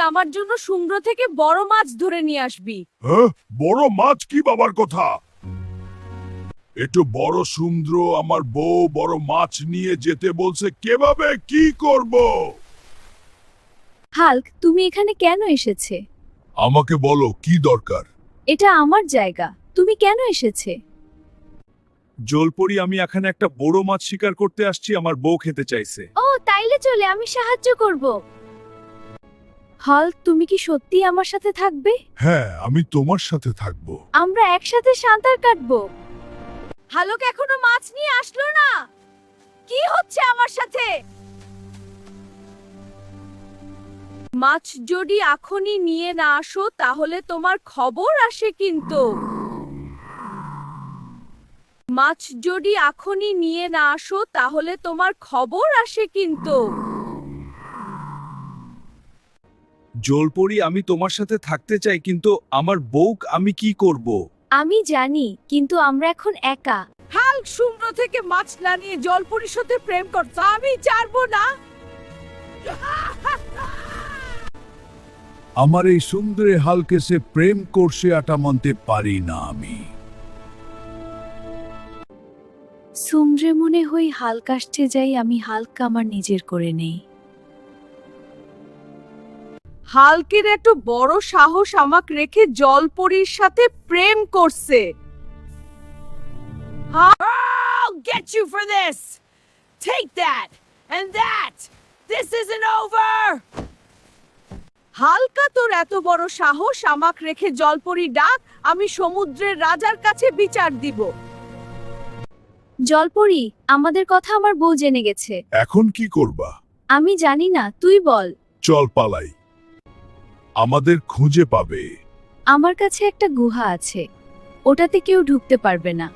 আমার জন্য সমুদ্র থেকে বড় মাছ ধরে নিয়ে আসবি। হ্যাঁ, বড় মাছ কি বাবার কথা? একটু বড় সমুদ্র আমার বউ বড় মাছ নিয়ে যেতে বলছে, কিভাবে কি করব? হাল্ক, তুমি এখানে কেন এসেছে? আমাকে বলো কি দরকার? এটা আমার জায়গা, তুমি কেন এসেছে? জলপরি, আমি এখানে একটা বড় মাছ শিকার করতে আসছি, আমার বউ খেতে চাইছে। ও তাইলে চলে, আমি সাহায্য করব। হাল্ক, তুমি কি সত্যি আমার সাথে থাকবে? হ্যাঁ, আমি তোমার সাথে থাকবো। আমরা একসাথে সাঁতার কাটবো। হালক এখনো মাছ নিয়ে আসলো না। কি হচ্ছে আমার সাথে? মাছ যদি এখনই নিয়ে না আসো তাহলে তোমার খবর আসে কিন্তু। মাছ যদি এখনই নিয়ে না আসো তাহলে তোমার খবর আসে কিন্তু। জলপরি, আমি তোমার সাথে থাকতে চাই, কিন্তু আমার বউ, আমি কি করব? আমি জানি, কিন্তু আমরা এখন একা। হাল্ক সমুদ্র থেকে মাছ না নিয়ে জলপরীর সাথে প্রেম করতে আমি চাইবো না। আমার এই সুন্দরে হালকে সে প্রেম করছে, আটা মানতে পারি না আমি। সমুদ্রে মনে হই হাল্ক আসছে, যাই আমি হাল্ক আমার নিজের করে নেই। হাল্কের এত বড় সাহস আমাকে রেখে জলপরীর সাথে প্রেম করছে। I'll get you for this. Take that and that. This isn't over. হালকা, তোর এত বড় সাহস আমাকে রেখে জলপরী ডাক, আমি সমুদ্রের রাজার কাছে বিচার দিব। জলপরী, আমাদের কথা আমার বউ জেনে গেছে। এখন কি করবা? আমি জানি না, তুই বল। চল পালাই, আমাদের খুঁজে পাবে। আমার কাছে একটা গুহা আছে, ওটাতে কেউ ঢুকতে পারবে না।